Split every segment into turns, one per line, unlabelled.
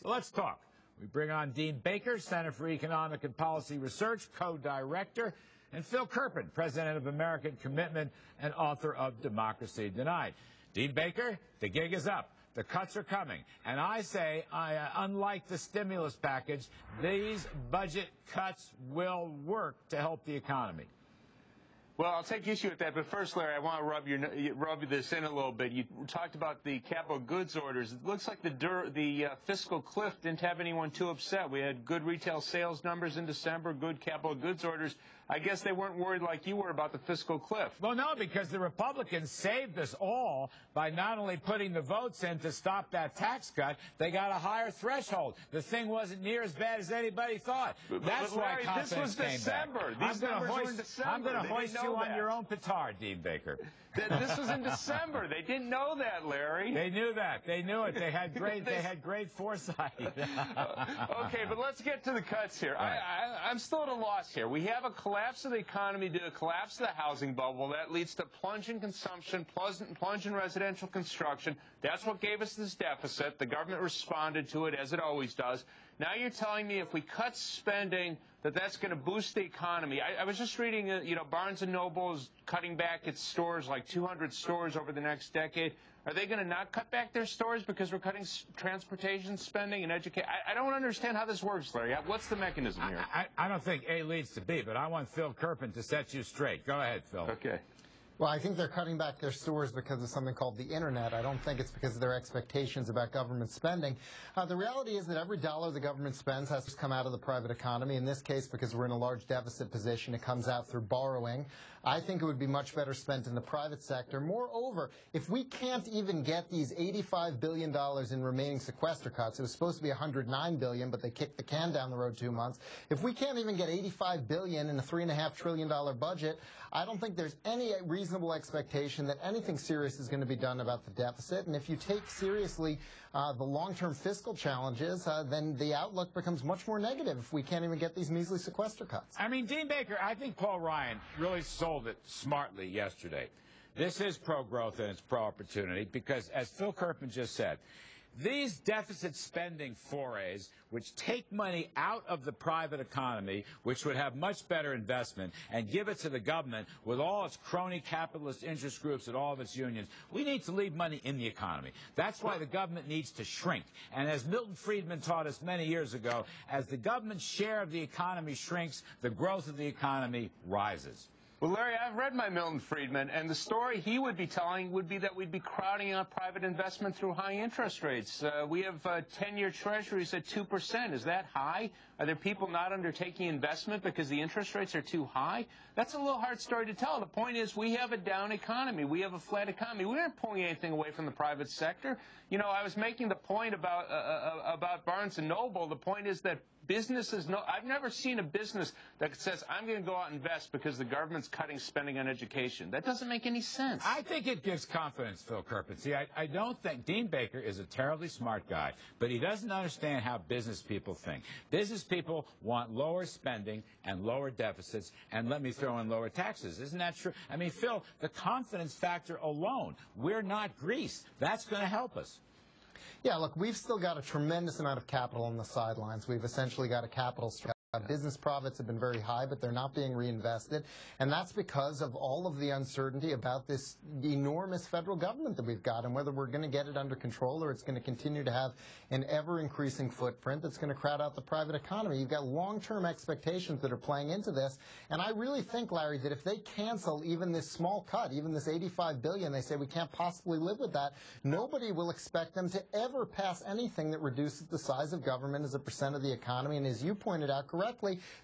Let's talk. We bring on Dean Baker, Center for Economic and Policy Research, Co-Director, and Phil Kerpen, President of American Commitment and author of Democracy Denied. Dean Baker, the gig is up. The cuts are coming. And I say, unlike the stimulus package, these budget cuts will work to help the economy.
Well, I'll take issue with that, but first, Larry, I want to rub this in a little bit. You talked about the capital goods orders. It looks like the fiscal cliff didn't have anyone too upset. We had good retail sales numbers in December, good capital goods orders. I guess they weren't worried like you were about the fiscal cliff.
Well, no, because the Republicans saved us all by not only putting the votes in to stop that tax cut, they got a higher threshold. The thing wasn't near as bad as anybody thought. That's why confidence came back.
These numbers were in December.
I'm going to hoist you on your own petard, Dean Baker.
This was in December. They didn't know that, Larry.
They knew that. They knew it. They had great foresight.
Okay, but let's get to the cuts here.
Right.
I'm still at a loss here. We have a collapse of the economy due to collapse of the housing bubble. That leads to plunge in consumption, plunge in residential construction. That's what gave us this deficit. The government responded to it, as it always does. Now you're telling me if we cut spending, that's going to boost the economy. I was just reading, Barnes & Noble is cutting back its stores, like 200 stores over the next decade. Are they going to not cut back their stores because we're cutting transportation spending and education? I don't understand how this works, Larry. What's the mechanism here?
I don't think A leads to B, but I want Phil Kerpen to set you straight. Go ahead, Phil.
Okay.
Well, I think they're cutting back their stores because of something called the Internet. I don't think it's because of their expectations about government spending. The reality is that every dollar the government spends has to come out of the private economy. In this case, because we're in a large deficit position, it comes out through borrowing. I think it would be much better spent in the private sector. Moreover, if we can't even get these $85 billion in remaining sequester cuts, it was supposed to be $109 billion, but they kicked the can down the road 2 months. If we can't even get $85 billion in a $3.5 trillion budget, I don't think there's any reasonable expectation that anything serious is going to be done about the deficit. And if you take seriously the long-term fiscal challenges, then the outlook becomes much more negative if we can't even get these measly sequester cuts.
I mean, Dean Baker, I think Paul Ryan really sold it smartly yesterday. This is pro-growth and it's pro-opportunity because, as Phil Kerpen just said, these deficit spending forays, which take money out of the private economy, which would have much better investment, and give it to the government with all its crony capitalist interest groups and all of its unions, we need to leave money in the economy. That's why the government needs to shrink. And as Milton Friedman taught us many years ago, as the government's share of the economy shrinks, the growth of the economy rises.
Well, Larry, I've read my Milton Friedman, and the story he would be telling would be that we'd be crowding out private investment through high interest rates. We have 10-year treasuries at 2%. Is that high? Are there people not undertaking investment because the interest rates are too high? That's a little hard story to tell. The point is we have a down economy. We have a flat economy. We aren't pulling anything away from the private sector. You know, I was making the point about Barnes & Noble. The point is that businesses, I've never seen a business that says, I'm going to go out and invest because the government's cutting spending on education. That doesn't make any sense.
I think it gives confidence, Phil Kerpen. See, I don't think Dean Baker is a terribly smart guy, but he doesn't understand how business people think. Business people want lower spending and lower deficits, and let me throw in lower taxes. Isn't that true? I mean, Phil, the confidence factor alone, we're not Greece. That's going to help us.
Yeah, look, we've still got a tremendous amount of capital on the sidelines. We've essentially got a capital strategy. Business profits have been very high, but they're not being reinvested. And that's because of all of the uncertainty about this enormous federal government that we've got and whether we're going to get it under control or it's going to continue to have an ever-increasing footprint that's going to crowd out the private economy. You've got long-term expectations that are playing into this. And I really think, Larry, that if they cancel even this small cut, even this $85 billion, they say we can't possibly live with that, nobody will expect them to ever pass anything that reduces the size of government as a percent of the economy. And as you pointed out correctly,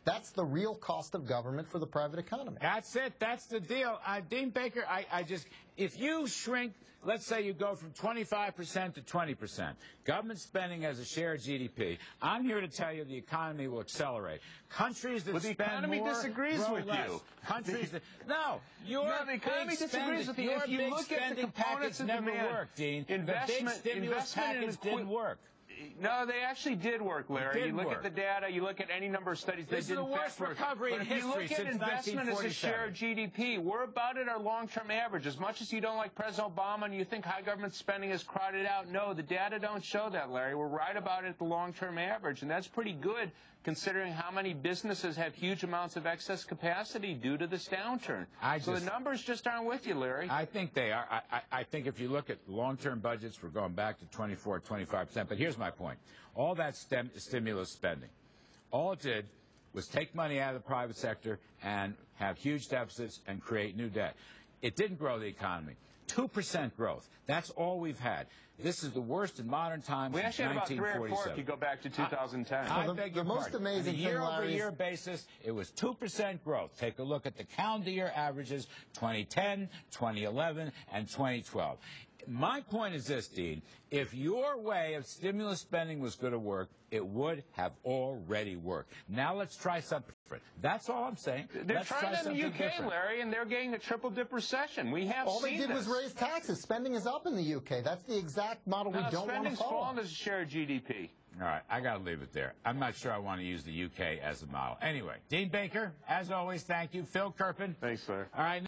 that's the real cost of government for the private economy.
That's it. That's the deal. Dean Baker, if you shrink, let's say you go from 25% to 20%, government spending as a share of GDP, I'm here to tell you the economy will accelerate. Countries that spend more,
the economy disagrees with you.
Countries that, no,
the economy disagrees with you.
Your
if you
big
look at the
spending
components
package
of
never
demand,
worked, Dean. The big stimulus package didn't work.
No, they actually did work, Larry. You look at the data, you look at any number of studies.
This is the worst recovery in history since 1947.
If you look at investment as a share of GDP, we're about at our long-term average. As much as you don't like President Obama and you think high government spending is crowded out, no, the data don't show that, Larry. We're right about at the long-term average, and that's pretty good considering how many businesses have huge amounts of excess capacity due to this downturn. So the numbers just aren't with you, Larry.
I think they are. I think if you look at long-term budgets, we're going back to 24, 25%. But here's my point. All that stimulus spending, all it did was take money out of the private sector and have huge deficits and create new debt. It didn't grow the economy. 2% growth. That's all we've had. This is the worst in modern times since 1947.
We actually had about 3 or 4 if you go back to 2010.
I beg your
most
pardon.
amazing
On a year-over-year basis, it was 2% growth. Take a look at the calendar year averages, 2010, 2011, and 2012. My point is this, Dean. If your way of stimulus spending was going to work, it would have already worked. Now let's try something different. That's all I'm saying.
They're trying it in the UK, Larry, and they're getting a triple-dip recession. We have
all they did was raise taxes. Spending is up in the UK. That's the exact model we don't want to follow.
Spending's fallen as a share of GDP.
All right, I got to leave it there. I'm not sure I want to use the UK as a model. Anyway, Dean Baker, as always, thank you. Phil Kerpen.
Thanks, sir.
All right.